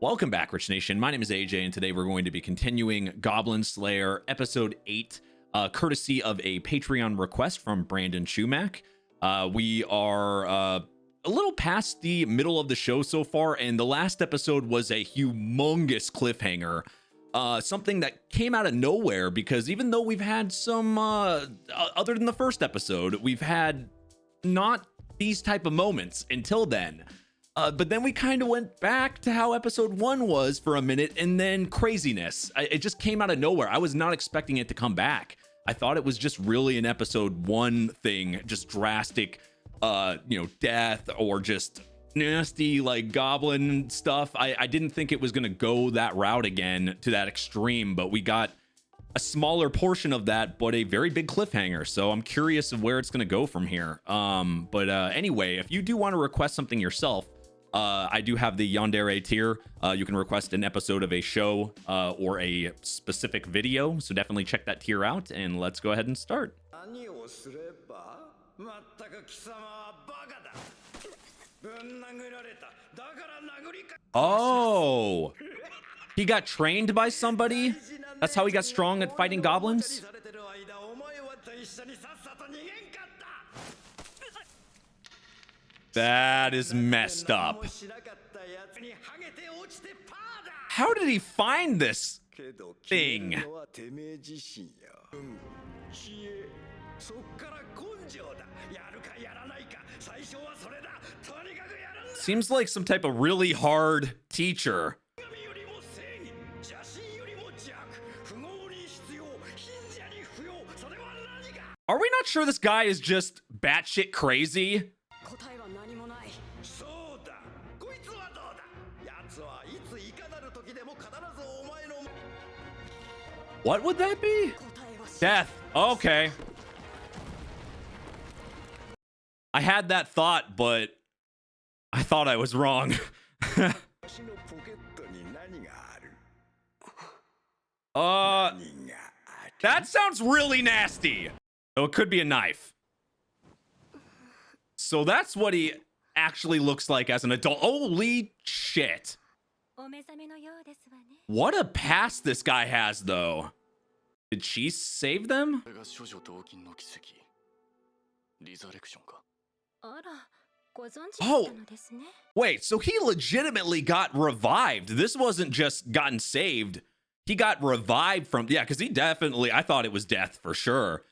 Welcome back, Rich Nation. My name is AJ, and today we're going to be continuing Goblin Slayer Episode 8, courtesy of a Patreon request from Brandon Shumack. We are a little past the middle of the show so far, and the last episode was a humongous cliffhanger. Something that came out of nowhere, because even though we've had some, other than the first episode, we've had not these type of moments until then. But then we kind of went back to how episode 1 was for a minute, and then craziness. It just came out of nowhere. I was not expecting it to come back. I thought it was just really an episode 1 thing, just drastic, death or just nasty like goblin stuff. I didn't think it was going to go that route again to that extreme, but we got a smaller portion of that, but a very big cliffhanger. So I'm curious of where it's going to go from here. Anyway, if you do want to request something yourself, I do have the Yandere tier. You can request an episode of a show or a specific video. So definitely check that tier out, and let's go ahead and start. Oh, he got trained by somebody? That's how he got strong at fighting goblins? That is messed up. How did he find this thing? Seems like some type of really hard teacher. Are we not sure this guy is just batshit crazy? What would that be? Death. Okay. I had that thought, but I thought I was wrong. That sounds really nasty. Oh, it could be a knife. So that's what he actually looks like as an adult. Holy shit. What a past this guy has, though. Did she save them? Oh, wait, so he legitimately got revived. This wasn't just gotten saved. He got revived from, yeah, because he definitely, I thought it was death for sure.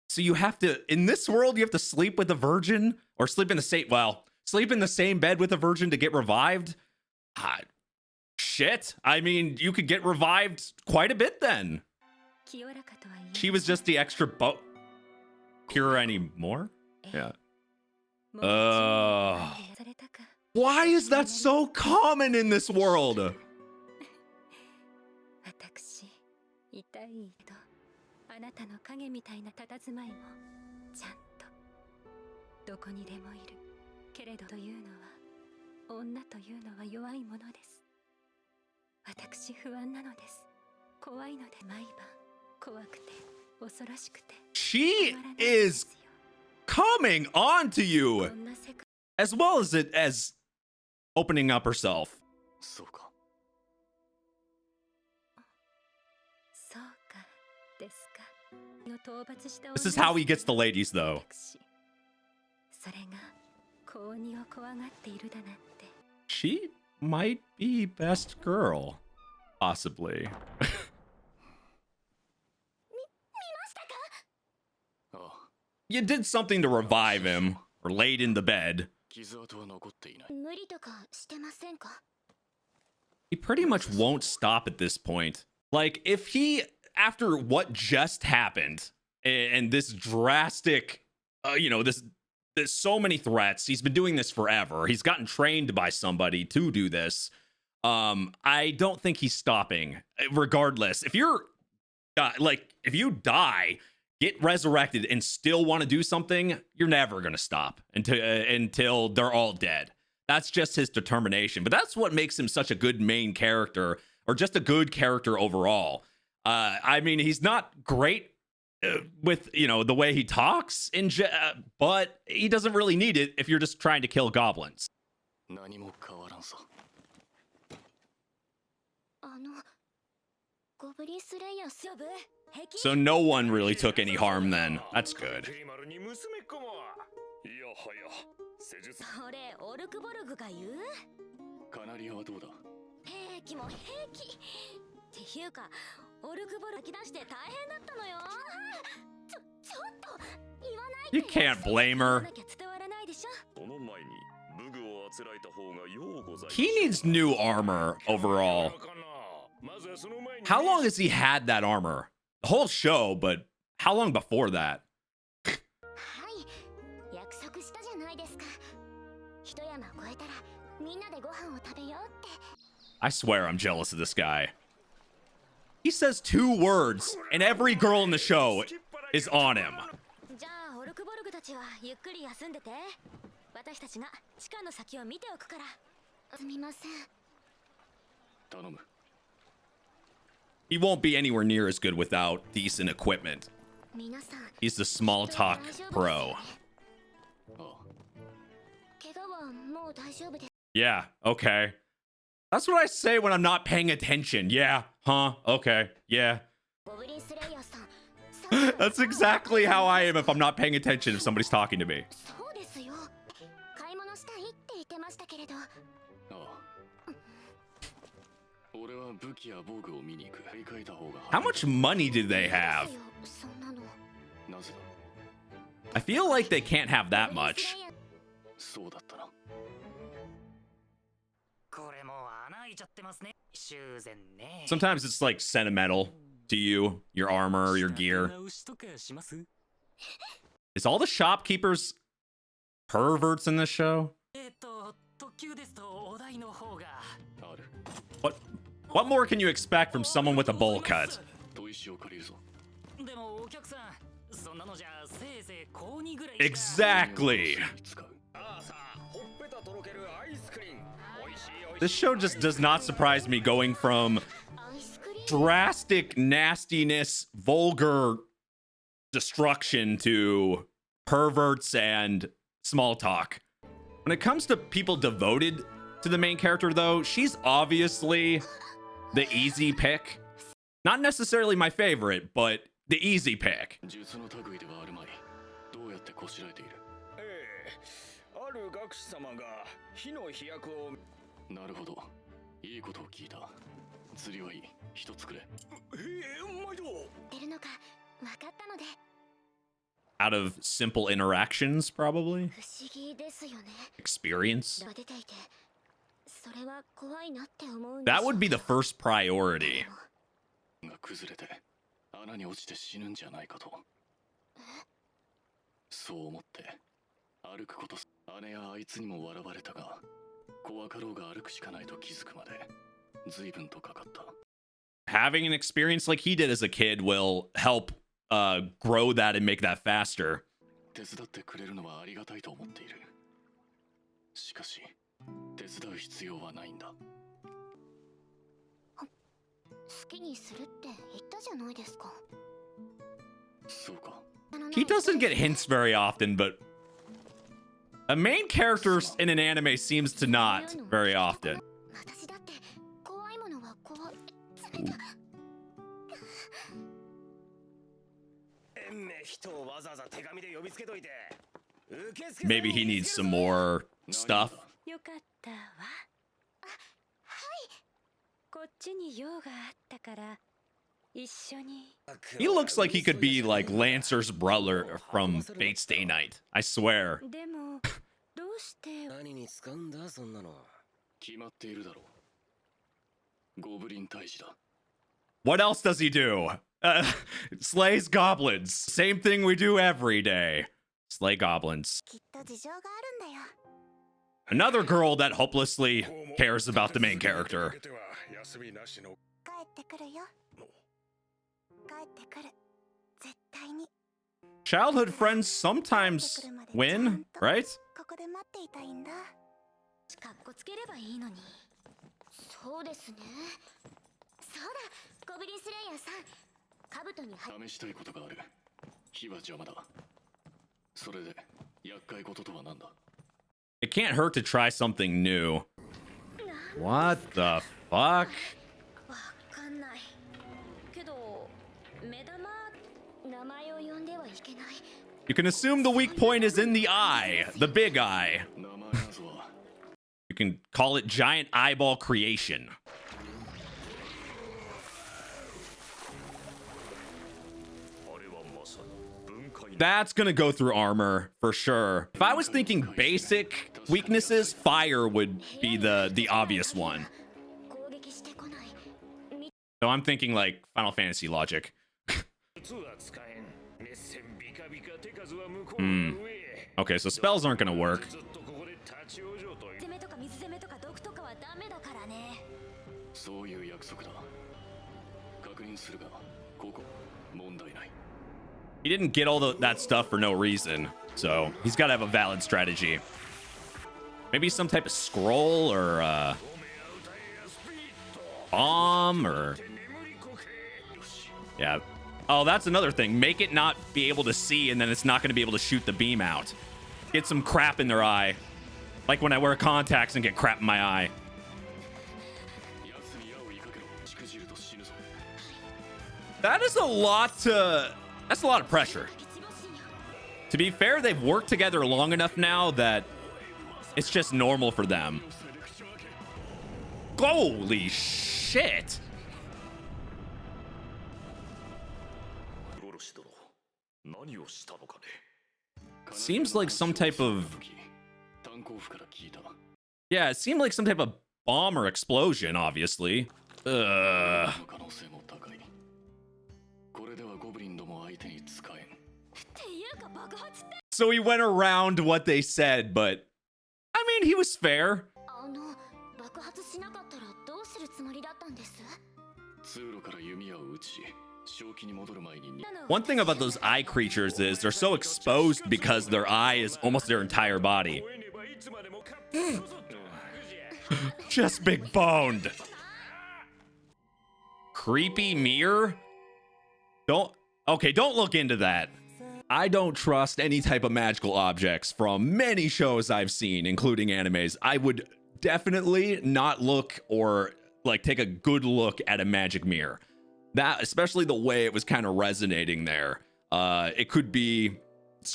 So you have to, in this world, you have to sleep with a virgin or sleep in the same bed with a virgin to get revived? Shit. I mean, you could get revived quite a bit then. She was just the extra pure anymore? Yeah. Why is that so common in this world? She is coming on to you, as well as opening up herself. This is how he gets the ladies, though. She might be best girl, possibly. You did something to revive him, or laid in the bed. He pretty much won't stop at this point. Like, if he, after what just happened, and this drastic, there's so many threats, he's been doing this forever. He's gotten trained by somebody to do this. I don't think he's stopping, regardless. If you're, if you die, get resurrected and still want to do something, you're never going to stop until they're all dead. That's just his determination. But that's what makes him such a good main character, or just a good character overall. I mean, he's not great with, the way he talks, but he doesn't really need it if you're just trying to kill goblins. So no one really took any harm then. That's good. You can't blame her. He needs new armor overall. How long has he had that armor? The whole show, but how long before that? I swear I'm jealous of this guy. He says 2 words, and every girl in the show is on him. He won't be anywhere near as good without decent equipment. He's the small talk pro. Yeah, okay. That's what I say when I'm not paying attention. Yeah, huh, okay, yeah. That's exactly how I am if I'm not paying attention if somebody's talking to me. How much money do they have? I feel like they can't have that much. Sometimes it's like sentimental to you, your armor, your gear. Is all the shopkeepers perverts in this show? What more can you expect from someone with a bowl cut? Exactly. This show just does not surprise me, going from drastic nastiness, vulgar destruction to perverts and small talk. When it comes to people devoted to the main character, though, she's obviously the easy pick. Not necessarily my favorite, but the easy pick. Out of simple interactions, probably. Experience. That would be the first priority. Having an experience like he did as a kid will help grow that and make that faster. He doesn't get hints very often, but a main character in an anime seems to not very often. Ooh. Maybe he needs some more stuff. He looks like he could be like Lancer's brother from Fate's Day Night. I swear. What else does he do? Slays goblins. Same thing we do every day. Slay goblins. Another girl that hopelessly cares about the main character. Childhood friends sometimes win, right? It can't hurt to try something new. What the fuck? You can assume the weak point is in the eye, the big eye. You can call it giant eyeball creation. That's gonna go through armor for sure. If I was thinking basic weaknesses, fire would be the obvious one. So I'm thinking like Final Fantasy logic. Okay, so spells aren't gonna work. He didn't get all that stuff for no reason, so he's got to have a valid strategy. Maybe some type of scroll or bomb or... Yeah. Oh, that's another thing. Make it not be able to see, and then it's not going to be able to shoot the beam out. Get some crap in their eye. Like when I wear contacts and get crap in my eye. That is a lot to... That's a lot of pressure. To be fair, they've worked together long enough now that it's just normal for them. Holy shit. Seems like some type of... Yeah, it seemed like some type of bomb or explosion, obviously. So he went around what they said, but I mean, he was fair. One thing about those eye creatures is they're so exposed because their eye is almost their entire body. Just big boned. Creepy mirror? Don't look into that. I don't trust any type of magical objects from many shows I've seen, including animes. I would definitely not look or like take a good look at a magic mirror. That, especially the way it was kind of resonating there. It could be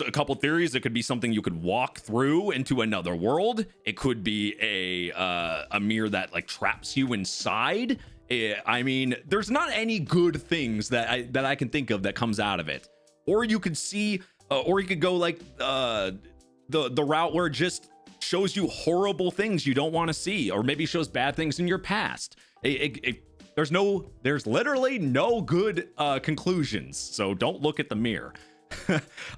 a couple theories. It could be something you could walk through into another world. It could be a mirror that like traps you inside. I mean, there's not any good things that I can think of that comes out of it. Or you could see, or you could go like the route where it just shows you horrible things you don't want to see, or maybe shows bad things in your past. There's literally no good conclusions, so don't look at the mirror.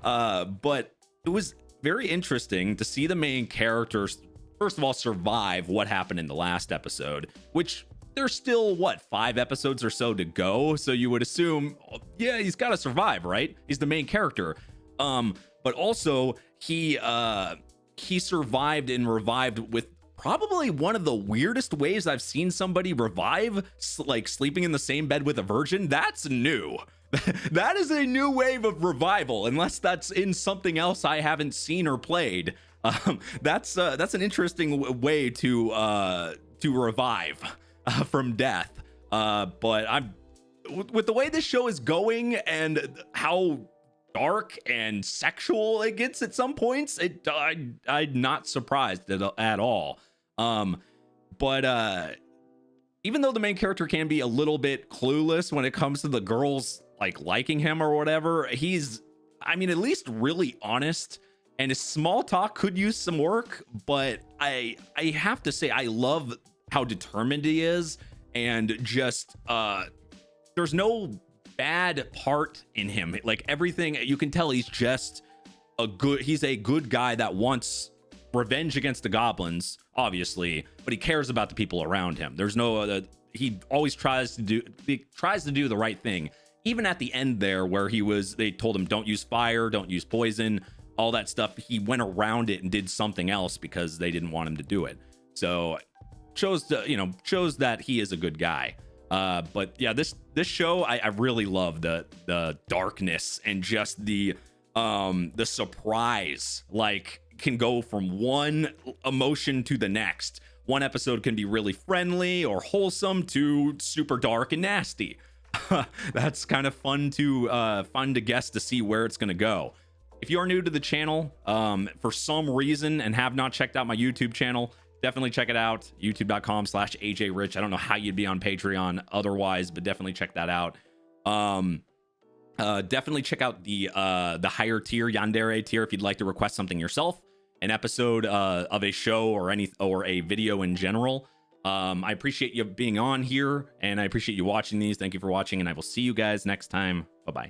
But it was very interesting to see the main characters, first of all, survive what happened in the last episode, which there's still, what, 5 episodes or so to go, so you would assume, yeah, he's got to survive, right? He's the main character. But also, he survived and revived with probably one of the weirdest ways I've seen somebody revive, like sleeping in the same bed with a virgin. That's new. That is a new wave of revival, unless that's in something else I haven't seen or played. That's an interesting way to revive from death. But I'm with the way this show is going and how dark and sexual it gets at some points, I'm not surprised at all. But even though the main character can be a little bit clueless when it comes to the girls like liking him or whatever, he's, I mean, at least really honest, and his small talk could use some work. But I have to say, I love how determined he is, and just there's no bad part in him. Like everything, you can tell he's just he's a good guy that wants revenge against the goblins, obviously, but he cares about the people around him. There's no he always tries to do the right thing. Even at the end there, where they told him don't use fire, don't use poison, all that stuff, he went around it and did something else because they didn't want him to do it. So shows that he is a good guy. But yeah, this show, I really love the darkness and just the surprise, like, can go from one emotion to the next. One episode can be really friendly or wholesome to super dark and nasty. That's kind of fun to guess to see where it's going to go. If you are new to the channel, for some reason, and have not checked out my YouTube channel, definitely check it out. youtube.com/ajrich. I don't know how you'd be on Patreon otherwise, but definitely check that out. Definitely check out the higher tier, Yandere tier, if you'd like to request something yourself, an episode of a show or a video in general. I appreciate you being on here, and I appreciate you watching these. Thank you for watching, and I will see you guys next time. Bye bye.